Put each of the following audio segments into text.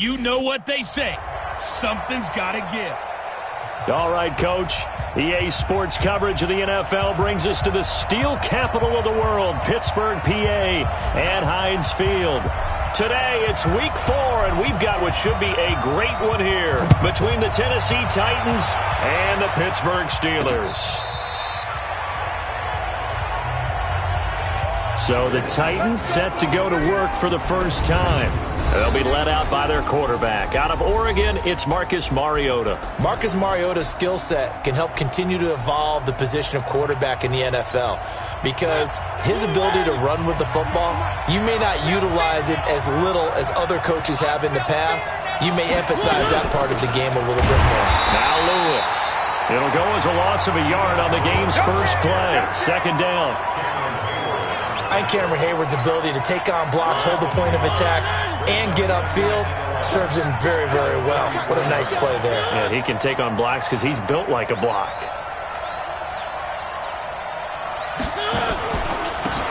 You know what they say. Something's got to give. All right, Coach. EA Sports coverage of the NFL brings us to the steel capital of the world, Pittsburgh, PA, and Heinz Field. Today, it's Week 4, and we've got what should be a great one here between the Tennessee Titans and the Pittsburgh Steelers. So the Titans set to go to work for the first time. They'll be led out by their quarterback. Out of Oregon, it's Marcus Mariota. Marcus Mariota's skill set can help continue to evolve the position of quarterback in the NFL because his ability to run with the football, you may not utilize it as little as other coaches have in the past. You may emphasize that part of the game a little bit more. Now Lewis. It'll go as a loss of a yard on the game's first play. Second down. And Cameron Hayward's ability to take on blocks, hold the point of attack, and get upfield serves him very, very well. What a nice play there. Yeah, he can take on blocks because he's built like a block.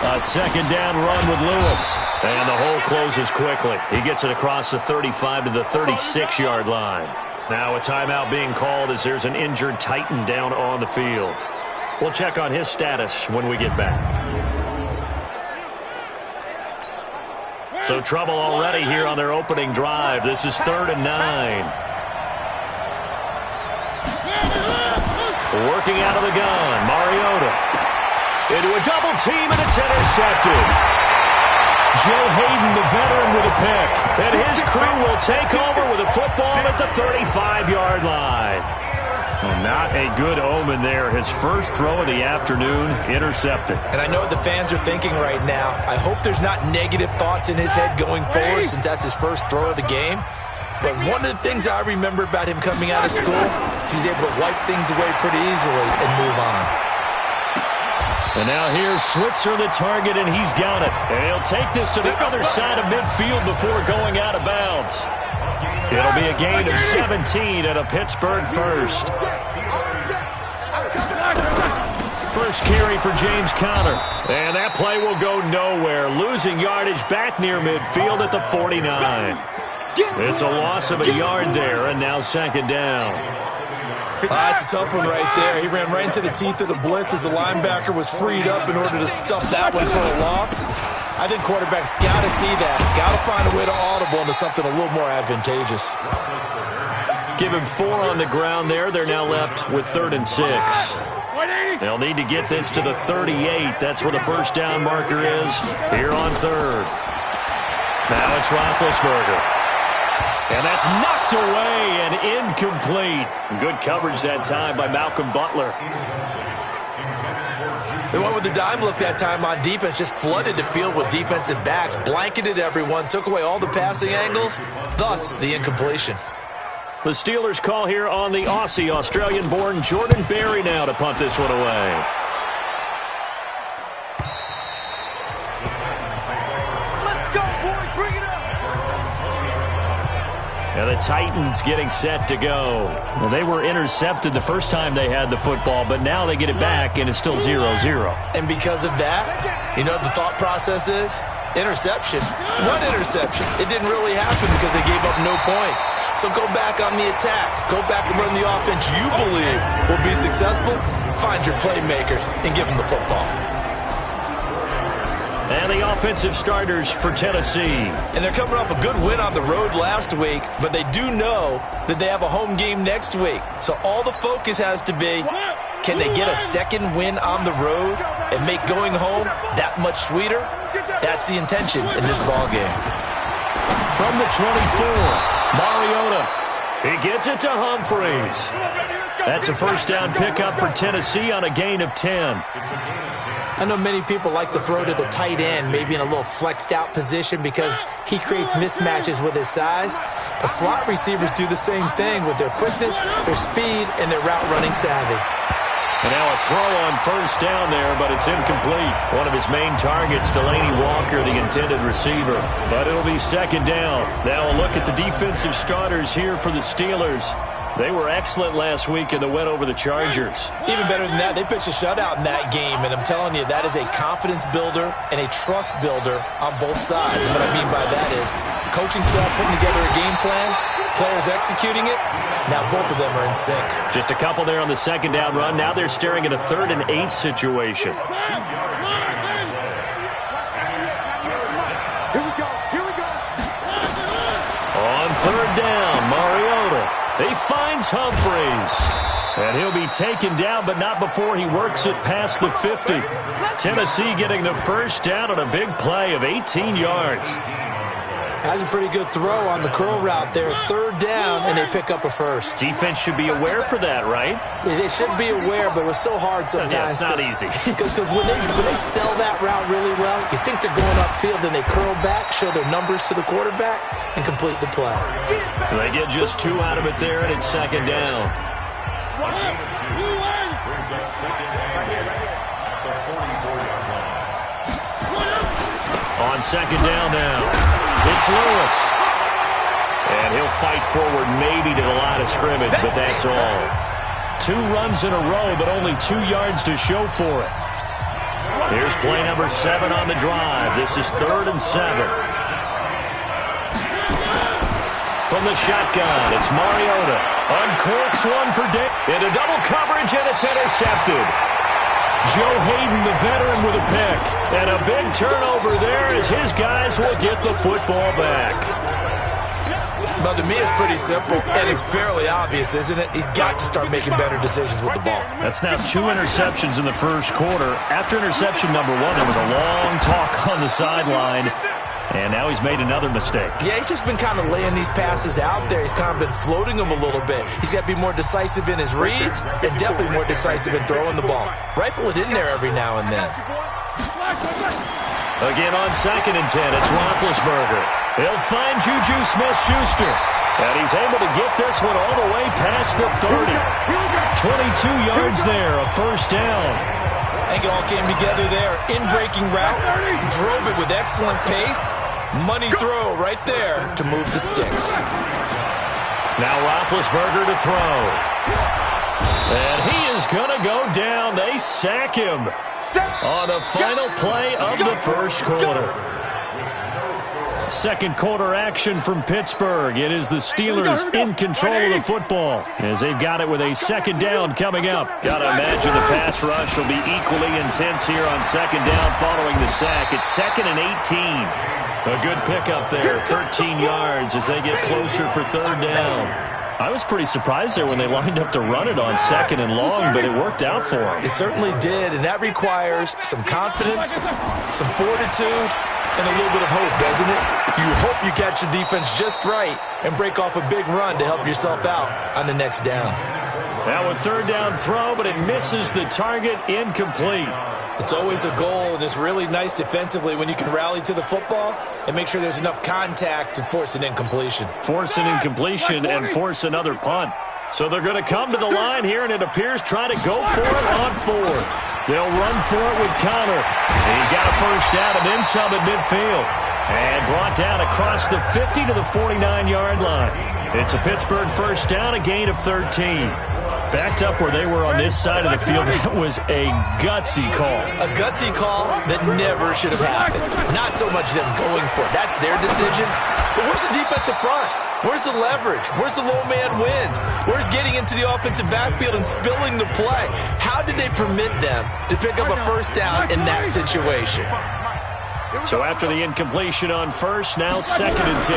A second down run with Lewis. And the hole closes quickly. He gets it across the 35 to the 36-yard line. Now a timeout being called as there's an injured Titan down on the field. We'll check on his status when we get back. So trouble already here on their opening drive. This is 3rd and 9. Working out of the gun, Mariota. Into a double team, and it's intercepted. Joe Hayden, the veteran, with a pick. And his crew will take over with a football at the 35-yard line. Well, not a good omen there. His first throw of the afternoon, intercepted. And I know what the fans are thinking right now. I hope there's not negative thoughts in his head going forward since that's his first throw of the game. But one of the things I remember about him coming out of school is he's able to wipe things away pretty easily and move on. And now here's Switzer, the target, and he's got it. And he'll take this to the other side of midfield before going out of bounds. It'll be a gain of 17 and a Pittsburgh first. First carry for James Conner. And that play will go nowhere. Losing yardage back near midfield at the 49. It's a loss of a yard there, and now second down. That's a tough one right there. He ran right into the teeth of the blitz as the linebacker was freed up in order to stuff that one for a loss. I think quarterbacks got to see that. Got to find a way to audible into something a little more advantageous. Give him 4 on the ground there. They're now left with 3rd and 6. They'll need to get this to the 38. That's where the first down marker is here on 3rd. Now it's Roethlisberger. And that's knocked away and incomplete. Good coverage that time by Malcolm Butler. They went with the dime look that time on defense, just flooded the field with defensive backs, blanketed everyone, took away all the passing angles, thus the incompletion. The Steelers call here on the Aussie, Australian-born Jordan Berry now to punt this one away. And the Titans getting set to go. Well, they were intercepted the first time they had the football, but now they get it back, and it's still 0-0. And because of that, you know what the thought process is? Interception. What interception? It didn't really happen because they gave up no points. So go back on the attack. Go back and run the offense you believe will be successful. Find your playmakers and give them the football. And the offensive starters for Tennessee. And they're coming off a good win on the road last week, but they do know that they have a home game next week. So all the focus has to be, can they get a second win on the road and make going home that much sweeter? That's the intention in this ballgame. From the 24, Mariota. He gets it to Humphreys. That's a first down pickup for Tennessee on a gain of 10. I know many people like to throw to the tight end, maybe in a little flexed out position because he creates mismatches with his size. But slot receivers do the same thing with their quickness, their speed, and their route running savvy. And now a throw on first down there, but it's incomplete. One of his main targets, Delaney Walker, the intended receiver. But it'll be second down. Now a look at the defensive starters here for the Steelers. They were excellent last week in the win over the Chargers. Even better than that, they pitched a shutout in that game, and I'm telling you, that is a confidence builder and a trust builder on both sides. And what I mean by that is Coaching staff putting together a game plan, players executing it. Now both of them are in sync. Just a couple there on the second down run. Now they're staring at a 3rd and 8 situation. On 3rd down, Mariota. He finds Humphreys. And he'll be taken down, but not before he works it past the 50. Tennessee getting the first down on a big play of 18 yards. Has a pretty good throw on the curl route there. 3rd down, and they pick up a first. Defense should be aware for that, right? They should be aware, but it was so hard sometimes. Yeah, it's not easy. Because when they sell that route really well, you think they're going upfield, then they curl back, show their numbers to the quarterback, and complete the play. They get just 2 out of it there, and it's 2nd down. On 2nd down now, it's Lewis. And he'll fight forward maybe to the line of scrimmage, but that's all. 2 runs in a row, but only 2 yards to show for it. Here's play number 7 on the drive. This is 3rd and 7. From the shotgun, it's Mariota. Uncorks one for Dave. Into double coverage, and it's intercepted. Joe Hayden, the veteran, with a pick. And a big turnover there as his guys will get the football back. Well, to me, it's pretty simple, and it's fairly obvious, isn't it? He's got to start making better decisions with the ball. That's now 2 interceptions in the first quarter. After interception number 1, there was a long talk on the sideline. And now he's made another mistake. Yeah, he's just been kind of laying these passes out there. He's kind of been floating them a little bit. He's got to be more decisive in his reads and definitely more decisive in throwing the ball. Rifle it in there every now and then. Again on 2nd and 10, it's Roethlisberger. He'll find Juju Smith-Schuster. And he's able to get this one all the way past the 30. 22 yards there, a first down. I think it all came together there. In-breaking route, drove it with excellent pace. Money throw right there to move the sticks. Now Roethlisberger to throw. And he is going to go down. They sack him on the final play of the first quarter. Second quarter action from Pittsburgh. It is the Steelers in control of the football as they've got it with a 2nd down coming up. Got to imagine the pass rush will be equally intense here on 2nd down following the sack. It's 2nd and 18. A good pickup there, 13 yards as they get closer for 3rd down. I was pretty surprised there when they lined up to run it on 2nd and long, but it worked out for them. It certainly did, and that requires some confidence, some fortitude, and a little bit of hope, doesn't it? You hope you catch the defense just right and break off a big run to help yourself out on the next down. Now a 3rd down throw, but it misses the target, incomplete. It's always a goal, and it's really nice defensively when you can rally to the football and make sure there's enough contact to force an incompletion. Force an incompletion and force another punt. So they're going to come to the line here, and it appears try to go for it on 4th. They'll run for it with Connor. He's got a first down and then some at midfield. And brought down across the 50 to the 49-yard line. It's a Pittsburgh first down, a gain of 13. Backed up where they were on this side of the field. That was a gutsy call. A gutsy call that never should have happened. Not so much them going for it. That's their decision. But where's the defensive front? Where's the leverage? Where's the low man wins? Where's getting into the offensive backfield and spilling the play? How did they permit them to pick up a first down in that situation? So after the incompletion on first, now 2nd and 10.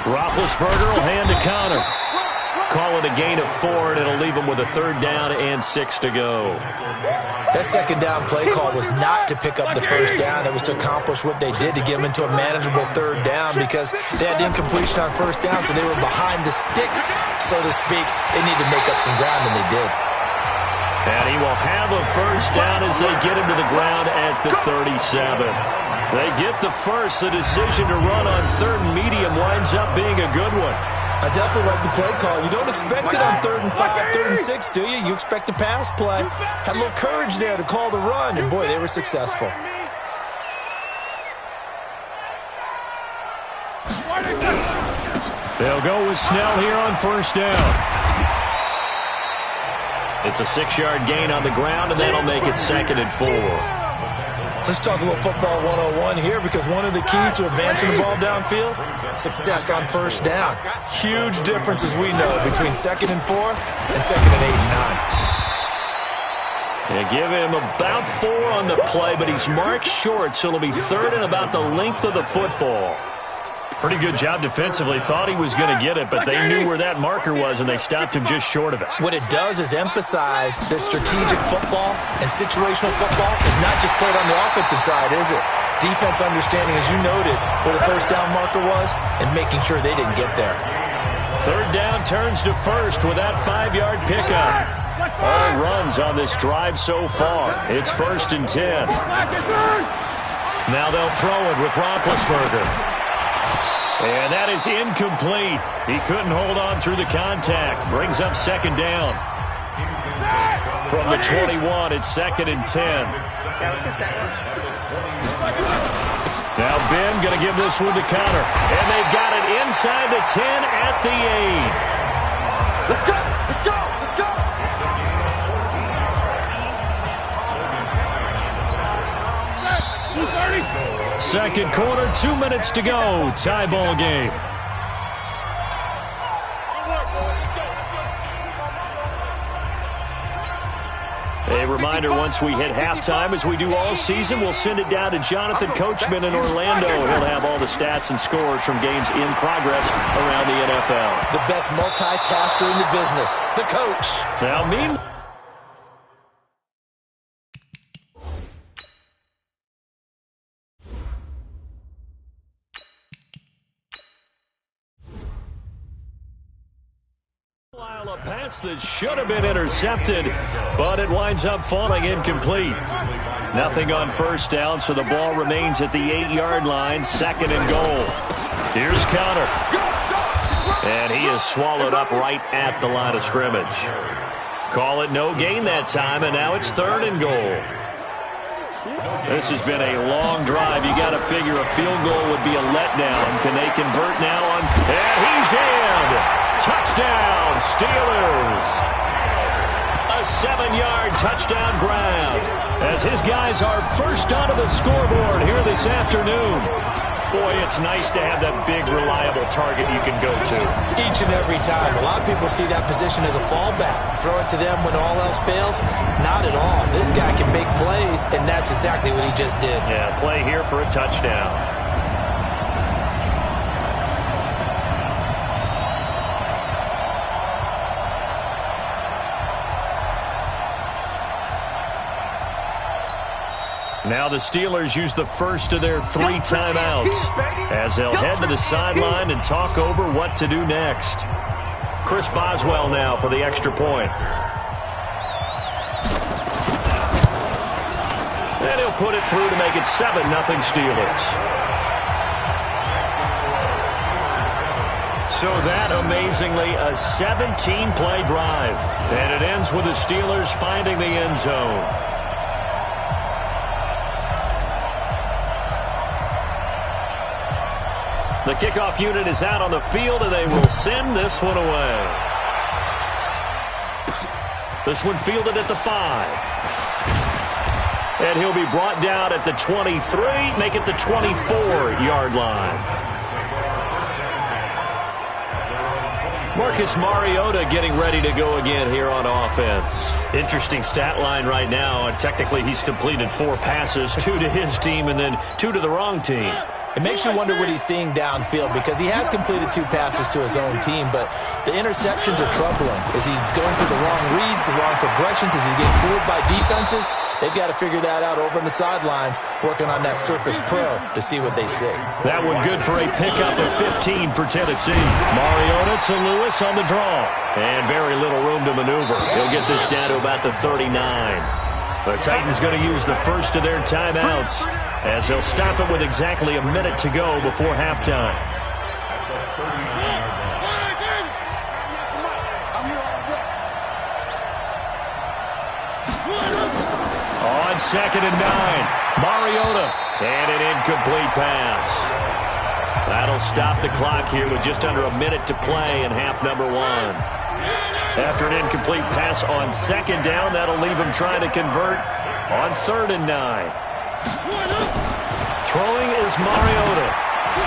Roethlisberger will hand to Connor. Call it a gain of 4, and it'll leave him with a 3rd down and 6 to go. That 2nd down play call was not to pick up the first down. It was to accomplish what they did to get them into a manageable 3rd down because they had incompletion on first down, so they were behind the sticks, so to speak. They needed to make up some ground, and they did. And he will have a first down as they get him to the ground at the 37. They get the first. The decision to run on 3rd and medium winds up being a good one. I definitely like the play call. You don't expect it on 3rd and 5, 3rd and 6, do you? You expect a pass play. Had a little courage there to call the run, and boy, they were successful. They'll go with Snell here on first down. It's a 6-yard gain on the ground, and that'll make it 2nd and 4. Let's talk a little football 101 here, because one of the keys to advancing the ball downfield, success on first down. Huge difference, as we know, between 2nd and 4 and 2nd and 8 and 9. They give him about 4 on the play, but he's marked short, so it'll be 3rd and about the length of the football. Pretty good job defensively. Thought he was going to get it, but they knew where that marker was, and they stopped him just short of it. What it does is emphasize that strategic football and situational football is not just played on the offensive side, is it? Defense understanding, as you noted, where the first down marker was and making sure they didn't get there. 3rd down turns to 1st with that 5-yard pickup. All runs on this drive so far. It's 1st and 10. Now they'll throw it with Roethlisberger. And that is incomplete. He couldn't hold on through the contact. Brings up 2nd down. From the 21, it's 2nd and 10. Now Ben going to give this one to Connor. And they've got it inside the 10 at the 8. Let's go! Let's go! Let's go! 2nd quarter, 2 minutes to go. Tie ball game. A reminder, once we hit halftime, as we do all season, we'll send it down to Jonathan Coachman in Orlando. He'll have all the stats and scores from games in progress around the NFL. The best multitasker in the business, the coach. Now, meanwhile, a pass that should have been intercepted, but it winds up falling incomplete. Nothing on first down, so the ball remains at the 8-yard line, 2nd and goal. Here's Connor. And he is swallowed up right at the line of scrimmage. Call it no gain that time, and now it's 3rd and goal. This has been a long drive. You got to figure a field goal would be a letdown. Can they convert now on? And he's in! Touchdown, Steelers! A 7-yard touchdown grab as his guys are first onto the scoreboard here this afternoon. Boy, it's nice to have that big, reliable target you can go to. Each and every time. A lot of people see that position as a fallback. Throw it to them when all else fails? Not at all. This guy can make plays, and that's exactly what he just did. Yeah, play here for a touchdown. Now the Steelers use the first of their 3 timeouts as they'll head to the sideline and talk over what to do next. Chris Boswell now for the extra point. And he'll put it through to make it 7-0 Steelers. So that, amazingly, a 17-play drive. And it ends with the Steelers finding the end zone. The kickoff unit is out on the field, and they will send this one away. This one fielded at the 5. And he'll be brought down at the 23, make it the 24-yard line. Marcus Mariota getting ready to go again here on offense. Interesting stat line right now. Technically, he's completed 4 passes, 2 to his team and then 2 to the wrong team. It makes you wonder what he's seeing downfield, because he has completed 2 passes to his own team, but the interceptions are troubling. Is he going through the wrong reads, the wrong progressions? Is he getting fooled by defenses? They've got to figure that out over on the sidelines, working on that Surface Pro to see what they see. That one good for a pickup of 15 for Tennessee. Mariota to Lewis on the draw. And very little room to maneuver. He'll get this down to about the 39. The Titans going to use the first of their timeouts as they'll stop it with exactly a minute to go before halftime. On 2nd and 9, Mariota, and an incomplete pass. That'll stop the clock here with just under a minute to play in half number 1. After an incomplete pass on 2nd down, that'll leave him trying to convert on 3rd and 9. Throwing is Mariota.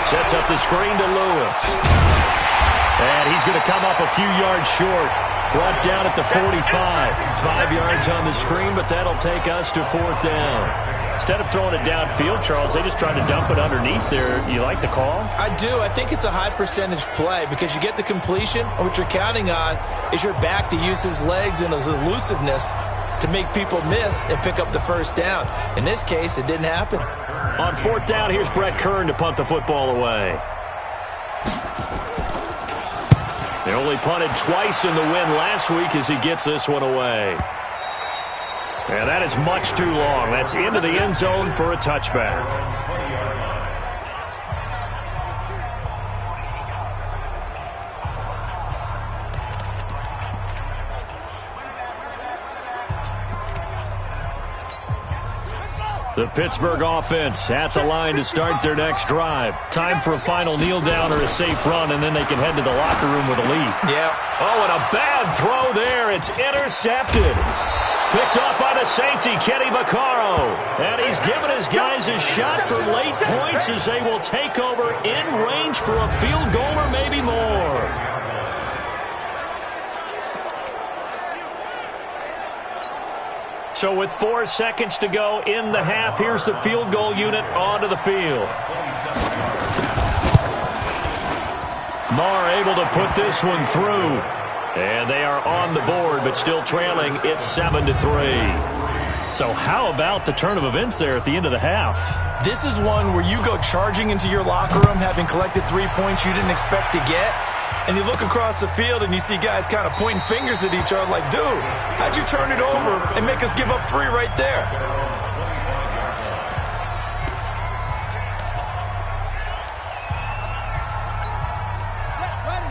Sets up the screen to Lewis. And he's going to come up a few yards short. Brought down at the 45. 5 yards on the screen, but that'll take us to 4th down. Instead of throwing it downfield, Charles, they just tried to dump it underneath there. You like the call? I do. I think it's a high percentage play because you get the completion, and what you're counting on is your back to use his legs and his elusiveness to make people miss and pick up the first down. In this case, it didn't happen. On 4th down, here's Brett Kern to punt the football away. They only punted twice in the win last week as he gets this one away. And that is much too long. That's into the end zone for a touchback. The Pittsburgh offense at the line to start their next drive. Time for a final kneel down or a safe run, and then they can head to the locker room with a lead. Yeah. Oh, and a bad throw there. It's intercepted. Picked off by the safety, Kenny Vaccaro. And he's given his guys a shot for late points as they will take over in range for a field goal or maybe more. So with 4 seconds to go in the half, here's the field goal unit onto the field. Marr able to put this one through. And they are on the board, but still trailing. It's 7-3. So how about the turn of events there at the end of the half? This is one where you go charging into your locker room having collected 3 points you didn't expect to get. And you look across the field and you see guys kind of pointing fingers at each other like, dude, how'd you turn it over and make us give up 3 right there?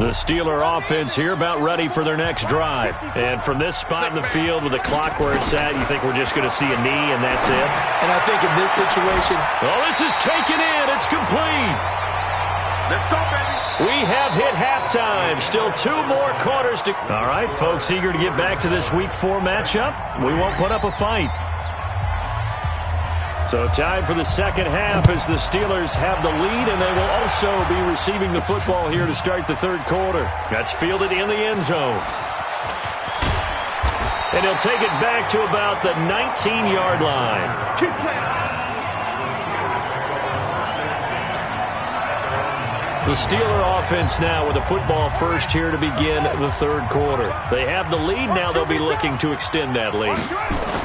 The Steeler offense here about ready for their next drive. And from this spot in the field with the clock where it's at, you think we're just going to see a knee and that's it? And I think in this situation... Well, this is taken in. It's complete. Let's go, baby. We have hit halftime. Still 2 more quarters to... All right, folks, eager to get back to this Week 4 matchup. We won't put up a fight. So time for the second half as the Steelers have the lead, and they will also be receiving the football here to start the third quarter. That's fielded in the end zone. And he'll take it back to about the 19-yard line. Keep playing. The Steeler offense now with a football first here to begin the third quarter. They have the lead now. They'll be looking to extend that lead.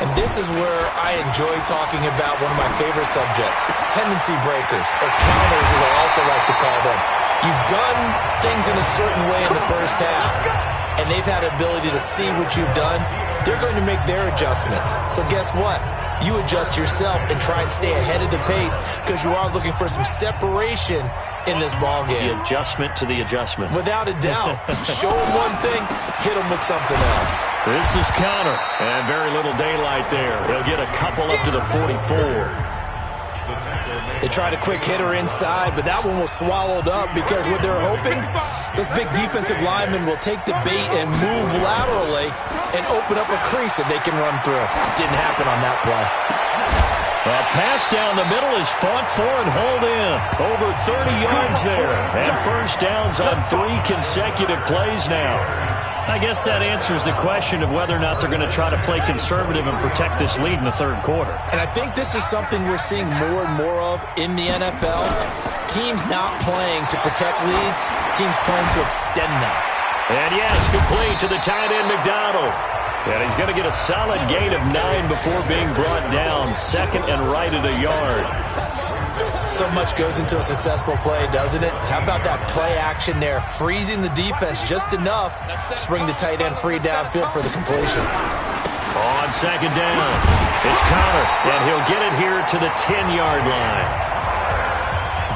And this is where I enjoy talking about one of my favorite subjects, tendency breakers, or counters as I also like to call them. You've done things in a certain way in the first half, and they've had an ability to see what you've done. They're going to make their adjustments. So guess what? You adjust yourself and try and stay ahead of the pace because you are looking for some separation in this ball game. The adjustment to the adjustment. Without a doubt. Show them one thing, hit them with something else. This is counter, and very little daylight there. He'll get a couple up to the 44. They tried a quick hitter inside, but that one was swallowed up because what they're hoping, those big defensive linemen will take the bait and move laterally and open up a crease that they can run through. Didn't happen on that play. A pass down the middle is fought for and hauled in. Over 30 yards there. And first downs on 3 consecutive plays now. I guess that answers the question of whether or not they're going to try to play conservative and protect this lead in the third quarter. And I think this is something we're seeing more and more of in the NFL. Teams not playing to protect leads, teams playing to extend them. And yes, complete to the tight end McDonald. And he's going to get a solid gain of 9 before being brought down. Second and right at a yard. So much goes into a successful play, doesn't it? How about that play action there? Freezing the defense just enough to bring the tight end free downfield for the completion. On second down, it's Connor, and he'll get it here to the 10-yard line.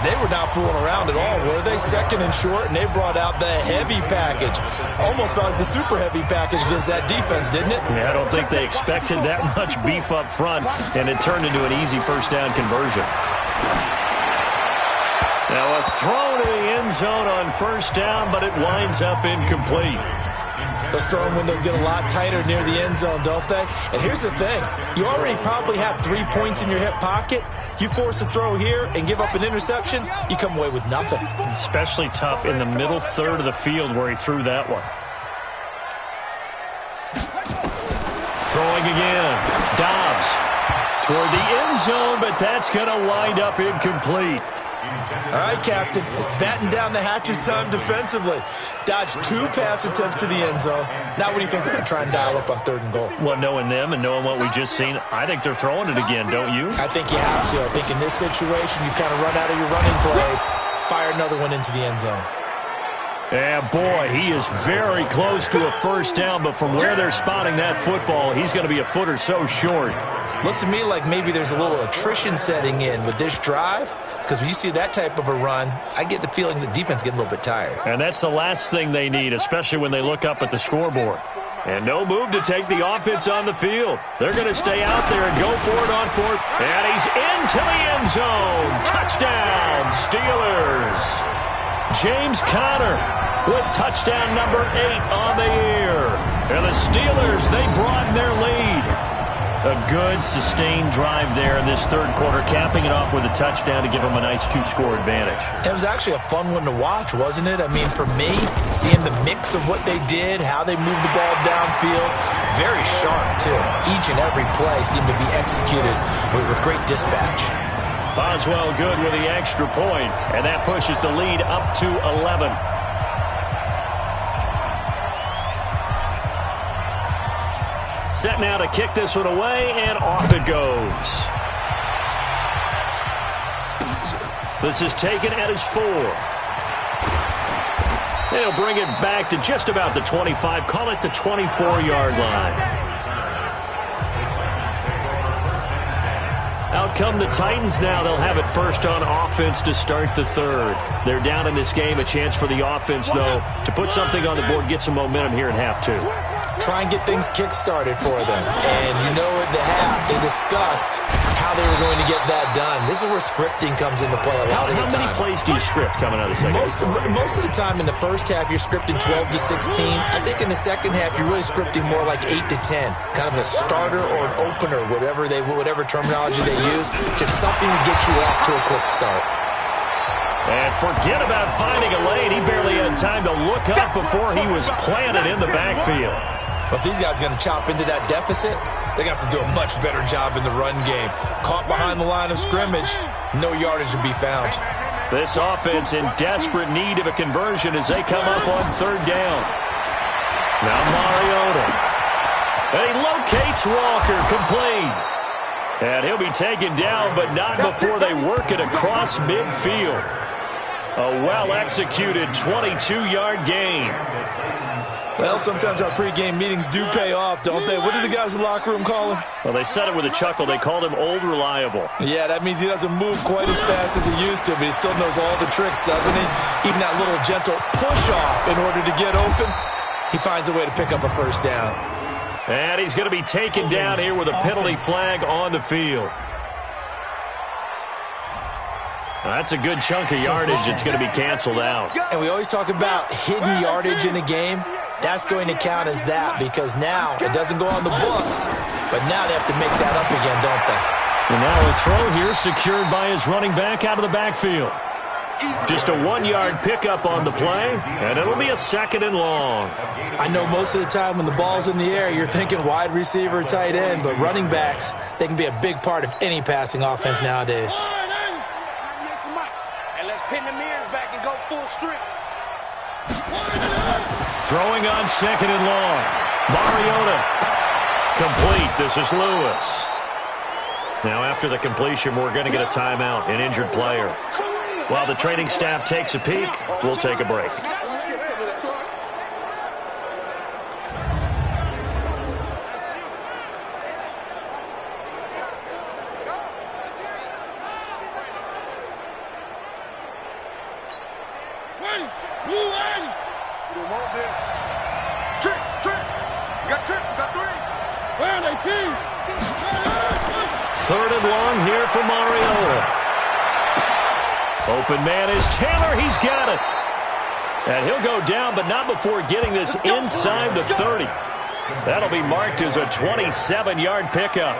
They were not fooling around at all, were they? Second and short, and they brought out the heavy package. Almost felt like the super heavy package against that defense, didn't it? Yeah, I don't think they expected that much beef up front, and it turned into an easy first down conversion. Now a throw to the end zone on first down, but it winds up incomplete. Those throwing windows get a lot tighter near the end zone, don't they? And here's the thing. You already probably have 3 points in your hip pocket. You force a throw here and give up an interception, you come away with nothing. Especially tough in the middle third of the field where he threw that one. Throwing again. Dobbs toward the end zone, but that's going to wind up incomplete. All right, Captain. It's batten down the hatches time defensively. Dodged 2 pass attempts to the end zone. Now what do you think they're going to try and dial up on 3rd and goal? Well, knowing them and knowing what we just seen, I think they're throwing it again, don't you? I think you have to. I think in this situation, you kind of run out of your running plays, fire another one into the end zone. Yeah, boy, he is very close to a first down, but from where they're spotting that football, he's going to be a foot or so short. Looks to me like maybe there's a little attrition setting in with this drive, because when you see that type of a run, I get the feeling the defense getting a little bit tired. And that's the last thing they need, especially when they look up at the scoreboard. And no move to take the offense on the field. They're going to stay out there and go for it on 4th. And he's into the end zone. Touchdown, Steelers. James Conner with touchdown number 8 on the year. And the Steelers, they broaden their lead. A good, sustained drive there in this 3rd quarter, capping it off with a touchdown to give them a nice 2-score advantage. It was actually a fun one to watch, wasn't it? I mean, for me, seeing the mix of what they did, how they moved the ball downfield, very sharp, too. Each and every play seemed to be executed with great dispatch. Boswell good with the extra point, and that pushes the lead up to 11. Set now to kick this one away, and off it goes. This is taken at his 4. They'll bring it back to just about the 25, call it the 24-yard line. Out come the Titans now. They'll have it first on offense to start the 3rd. They're down in this game. A chance for the offense, though, to put something on the board, get some momentum here in half 2. Try and get things kick-started for them. And you know at the half, they discussed how they were going to get that done. This is where scripting comes into play a lot of the time. How many plays do you script coming out of the second half? Most of the time in the first half, you're scripting 12 to 16. I think in the second half, you're really scripting more like 8 to 10. Kind of a starter or an opener, whatever terminology they use. Just something to get you off to a quick start. And forget about finding a lane. He barely had time to look up before he was planted in the backfield. But these guys are going to chop into that deficit. They got to do a much better job in the run game. Caught behind the line of scrimmage, no yardage to be found. This offense in desperate need of a conversion as they come up on 3rd down. Now Mariota. And he locates Walker, complete. And he'll be taken down, but not before they work it across midfield. A well-executed 22-yard gain. Well, sometimes our pregame meetings do pay off, don't they? What do the guys in the locker room call him? Well, they said it with a chuckle. They called him Old Reliable. Yeah, that means he doesn't move quite as fast as he used to, but he still knows all the tricks, doesn't he? Even that little gentle push-off in order to get open, he finds a way to pick up a first down. And he's going to be taken down here with a penalty flag on the field. That's a good chunk of yardage that's going to be canceled out. And we always talk about hidden yardage in a game. That's going to count as that because now it doesn't go on the books, but now they have to make that up again, don't they? And now a throw here secured by his running back out of the backfield. Just a 1-yard pickup on the play, and it'll be a 2nd and long. I know most of the time when the ball's in the air, you're thinking wide receiver, tight end, but running backs, they can be a big part of any passing offense nowadays. Pin the mirrors back and go full strength. Throwing on 2nd and long. Mariota. Complete. This is Lewis. Now after the completion, we're going to get a timeout, an injured player. While the training staff takes a peek, we'll take a break. Third and long here for Mariota. Open man is Taylor. He's got it. And he'll go down, but not before getting this inside the 30. That'll be marked as a 27-yard pickup.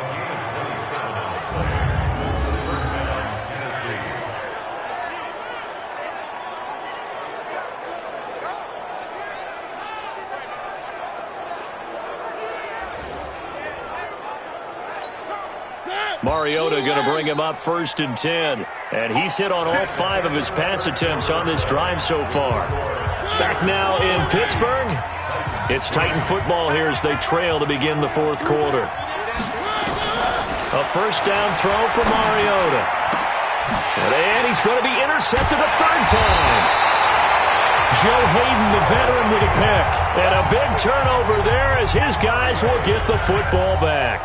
Mariota going to bring him up 1st and 10. And he's hit on all 5 of his pass attempts on this drive so far. Back now in Pittsburgh. It's Titan football here as they trail to begin the 4th quarter. A 1st down throw for Mariota. And he's going to be intercepted a 3rd time. Joe Hayden, the veteran, with a pick. And a big turnover there as his guys will get the football back.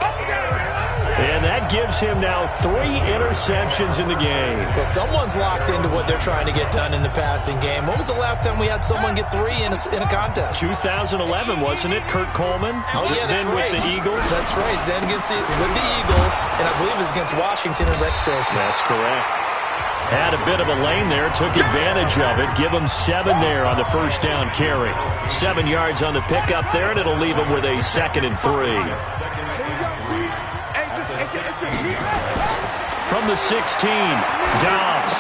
And that gives him now 3 interceptions in the game. Well, someone's locked into what they're trying to get done in the passing game. When was the last time we had someone get 3 in a contest? 2011, wasn't it? Kurt Coleman? Oh, yeah, that's then right. With the Eagles? That's right. Then with the Eagles, and I believe it was against Washington and Rex Grossman. That's correct. Had a bit of a lane there, took advantage of it. Give him 7 there on the 1st down carry. 7 yards on the pickup there, and it'll leave him with a 2nd and 3. From the 16, Dobbs.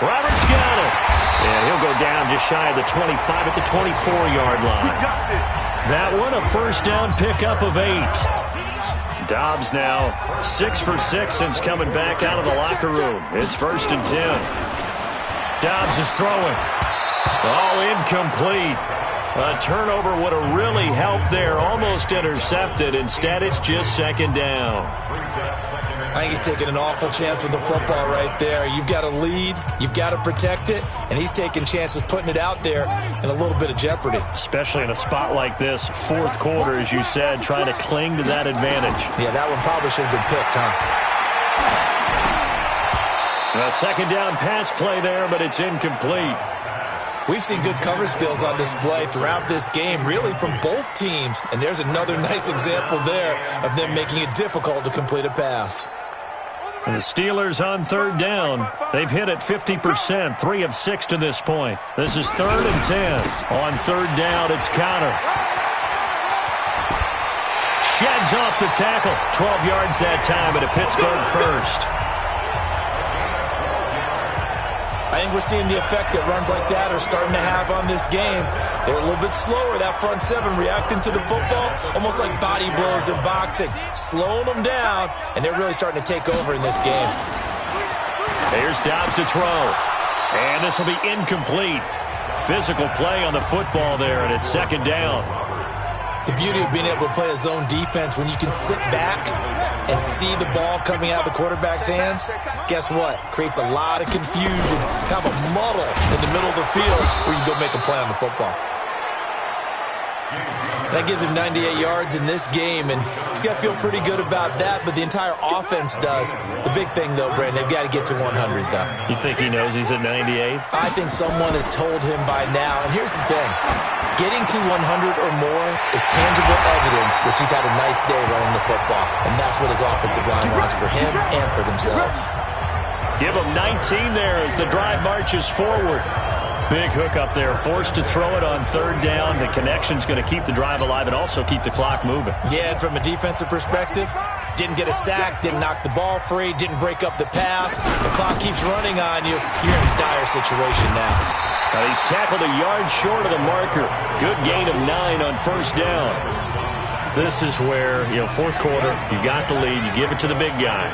Roberts got it. And he'll go down just shy of the 25 at the 24-yard line. That one, a 1st down pickup of 8. Dobbs now 6 for 6 since coming back out of the locker room. It's 1st and 10. Dobbs is throwing. Oh, incomplete. A turnover would have really helped there. Almost intercepted. Instead, it's just 2nd down. I think he's taking an awful chance with the football right there. You've got to lead. You've got to protect it. And he's taking chances putting it out there in a little bit of jeopardy. Especially in a spot like this, 4th quarter, as you said, trying to cling to that advantage. Yeah, that one probably should have been picked, huh? A 2nd down pass play there, but it's incomplete. We've seen good cover skills on display throughout this game, really from both teams. And there's another nice example there of them making it difficult to complete a pass. And the Steelers on 3rd down. They've hit it 50%, 3 of 6 to this point. This is 3rd and 10. On 3rd down, it's Connor. Sheds off the tackle. 12 yards that time at a Pittsburgh 1st. I think we're seeing the effect that runs like that are starting to have on this game. They're a little bit slower, that front 7, reacting to the football, almost like body blows in boxing, slowing them down, and they're really starting to take over in this game. Here's Dobbs to throw, and this will be incomplete. Physical play on the football there, and it's 2nd down. The beauty of being able to play a zone defense when you can sit back and see the ball coming out of the quarterback's hands, guess what? Creates a lot of confusion, kind of a muddle in the middle of the field where you go make a play on the football. That gives him 98 yards in this game, and he's got to feel pretty good about that, but the entire offense does. The big thing, though, Brandon, they've got to get to 100, though. You think he knows he's at 98? I think someone has told him by now, and here's the thing. Getting to 100 or more is tangible evidence that you've had a nice day running the football, and that's what his offensive line wants for him and for themselves. Give him 19 there as the drive marches forward. Big hook up there, forced to throw it on 3rd down. The connection's going to keep the drive alive and also keep the clock moving. Yeah, and from a defensive perspective, didn't get a sack, didn't knock the ball free, didn't break up the pass. The clock keeps running on you. You're in a dire situation now. He's tackled a yard short of the marker. Good gain of 9 on 1st down. This is where, 4th quarter, you got the lead, you give it to the big guy.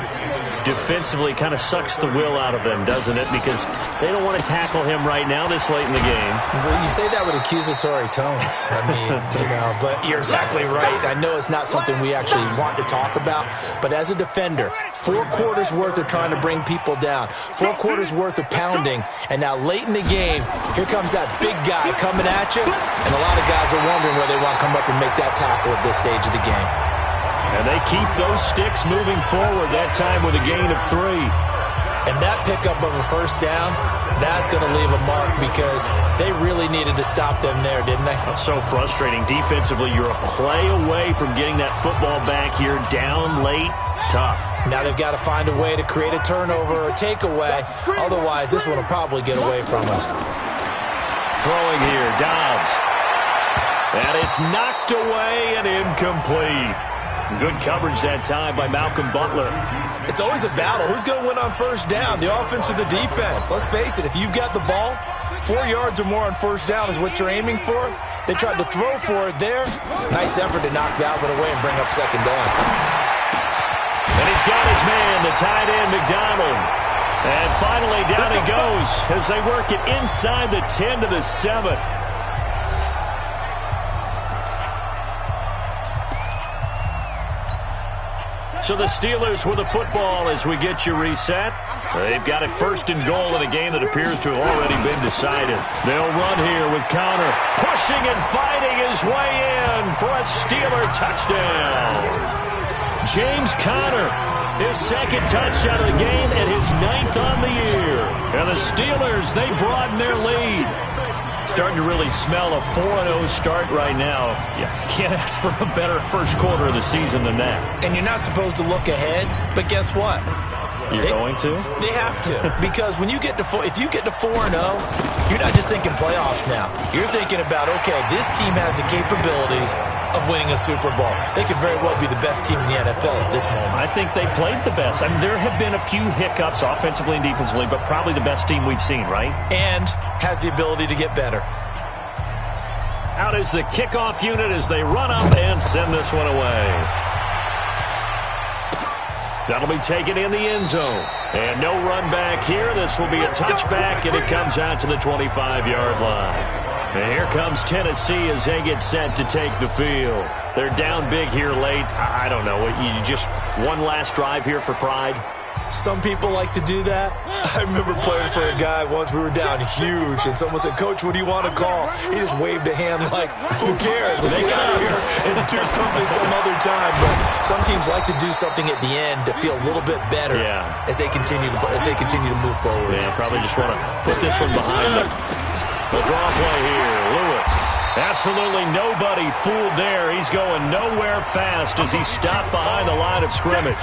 Defensively kind of sucks the will out of them, doesn't it? Because they don't want to tackle him right now this late in the game. Well, you say that with accusatory tones. I mean, but you're exactly right. I know it's not something we actually want to talk about, but as a defender, 4 quarters worth of trying to bring people down, 4 quarters worth of pounding, and now late in the game, here comes that big guy coming at you, and a lot of guys are wondering whether they want to come up and make that tackle at this stage of the game. And they keep those sticks moving forward, that time with a gain of 3. And that pickup of a 1st down, that's going to leave a mark because they really needed to stop them there, didn't they? So frustrating. Defensively, you're a play away from getting that football back here, down late, tough. Now they've got to find a way to create a turnover or takeaway. Otherwise, this one will probably get away from them. throwing here. Dobbs. And it's knocked away and incomplete. Good coverage that time by Malcolm Butler. It's always a battle. Who's going to win on first down, the offense or the defense? Let's face it, if you've got the ball, 4 yards or more on first down is what you're aiming for. They tried to throw for it there. Nice effort to knock that one away and bring up second down. And he's got his man, the tight end, McDonald. And finally, down he goes as they work it inside the 10 to the 7. So the Steelers with the football as we get you reset. They've got it first and goal in a game that appears to have already been decided. They'll run here with Connor pushing and fighting his way in for a Steeler touchdown. James Conner, his second touchdown of the game and his 9th on the year. And the Steelers, they broaden their lead. Starting to really smell a 4-0 start right now. You can't ask for a better first quarter of the season than that. And you're not supposed to look ahead, but guess what? You're going to? They have to. Because when you get to if you get to 4-0, you're not just thinking playoffs now. You're thinking about, okay, this team has the capabilities of winning a Super Bowl. They could very well be the best team in the NFL at this moment. I think they played the best. I mean, there have been a few hiccups offensively and defensively, but probably the best team we've seen, right? And has the ability to get better. Out is the kickoff unit as they run up and send this one away. That'll be taken in the end zone. And no run back here. This will be a touchback, and it comes out to the 25-yard line. And here comes Tennessee as they get set to take the field. They're down big here late. I don't know. You just one last drive here for pride? Some people like to do that. I remember playing for a guy once. We were down huge, and someone said, "Coach, what do you want to call?" He just waved a hand like, "Who cares? Let's get out of here and do something some other time." But some teams like to do something at the end to feel a little bit better as they continue to move forward. Yeah, probably just want to put this one behind them. The draw play here, Lewis. Absolutely nobody fooled there. He's going nowhere fast as he stopped behind the line of scrimmage.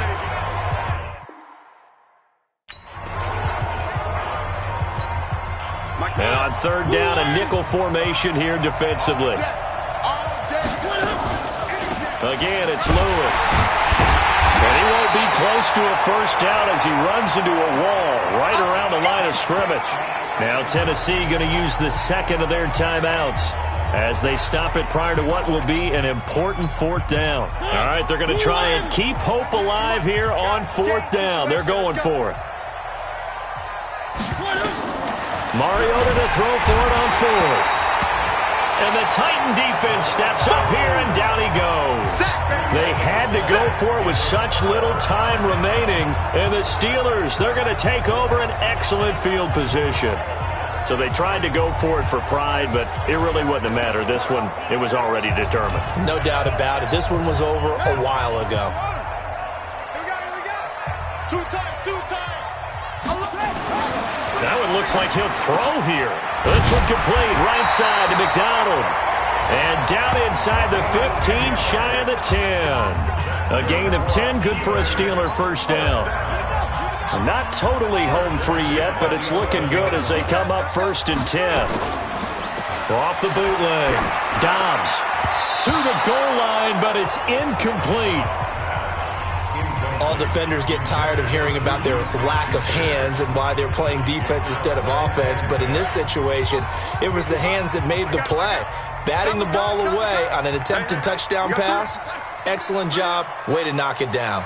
And on third down, a nickel formation here defensively. Again, it's Lewis. And he won't be close to a first down as he runs into a wall right around the line of scrimmage. Now Tennessee going to use the second of their timeouts as they stop it prior to what will be an important fourth down. All right, they're going to try and keep hope alive here on fourth down. They're going for it. Mariota to throw for it on fourth. And the Titan defense steps up here, and down he goes. They had to go for it with such little time remaining. And the Steelers, they're going to take over an excellent field position. So they tried to go for it for pride, but it really wouldn't have mattered. This one, it was already determined. No doubt about it. This one was over a while ago. Two times. That one looks like he'll throw here. This one complete, right side to McDonald. And down inside the 15, shy of the 10. A gain of 10, good for a Steeler first down. Not totally home free yet, but it's looking good as they come up first and 10. Off the bootleg. Dobbs to the goal line, but it's incomplete. All defenders get tired of hearing about their lack of hands and why they're playing defense instead of offense. But in this situation, it was the hands that made the play. Batting the ball away on an attempted touchdown pass. Excellent job. Way to knock it down.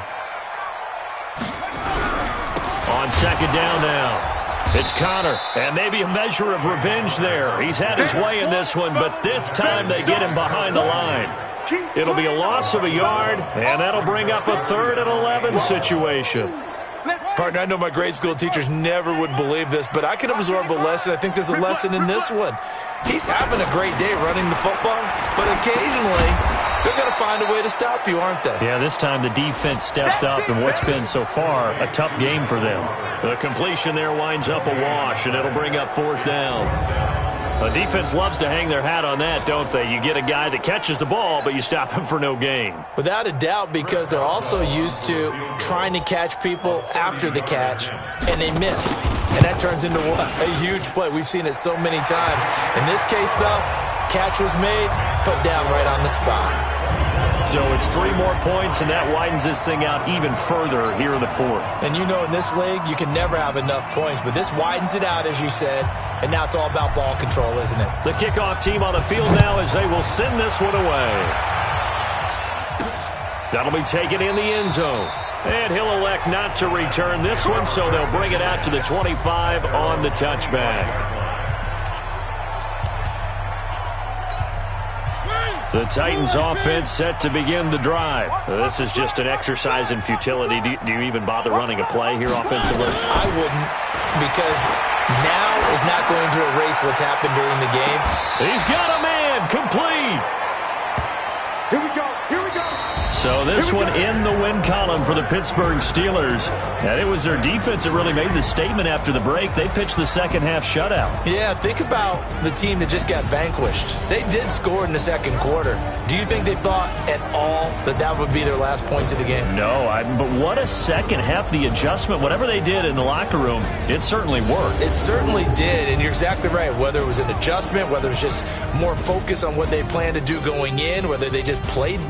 On second down now, it's Connor, and maybe a measure of revenge there. He's had his way in this one, but this time they get him behind the line. It'll be a loss of a yard, and that'll bring up a 3rd and 11 situation. Partner, I know my grade school teachers never would believe this, but I can absorb a lesson. I think there's a lesson in this one. He's having a great day running the football, but occasionally they're going to find a way to stop you, aren't they? Yeah, this time the defense stepped up in what's been so far a tough game for them. The completion there winds up a wash, and it'll bring up 4th down. The defense loves to hang their hat on that, don't they? You get a guy that catches the ball, but you stop him for no gain. Without a doubt, because they're also used to trying to catch people after the catch, and they miss. And that turns into a huge play. We've seen it so many times. In this case, though, catch was made, put down right on the spot. So it's 3 more points, and that widens this thing out even further here in the fourth. And you know in this league, you can never have enough points, but this widens it out, as you said, and now it's all about ball control, isn't it? The kickoff team on the field now as they will send this one away. That'll be taken in the end zone. And he'll elect not to return this one, so they'll bring it out to the 25 on the touchback. The Titans offense set to begin the drive. This is just an exercise in futility. Do you even bother running a play here offensively? I wouldn't, because now is not going to erase what's happened during the game. He's got a man, complete. Here we go. Here we go. So this one in the win column for the Pittsburgh Steelers. And it was their defense that really made the statement after the break. They pitched the second half shutout. Yeah, think about the team that just got vanquished. They did score in the second quarter. Do you think they thought at all that that would be their last points of the game? No, but what a second half. The adjustment, whatever they did in the locker room, it certainly worked. It certainly did, and you're exactly right. Whether it was an adjustment, whether it was just more focus on what they planned to do going in, whether they just played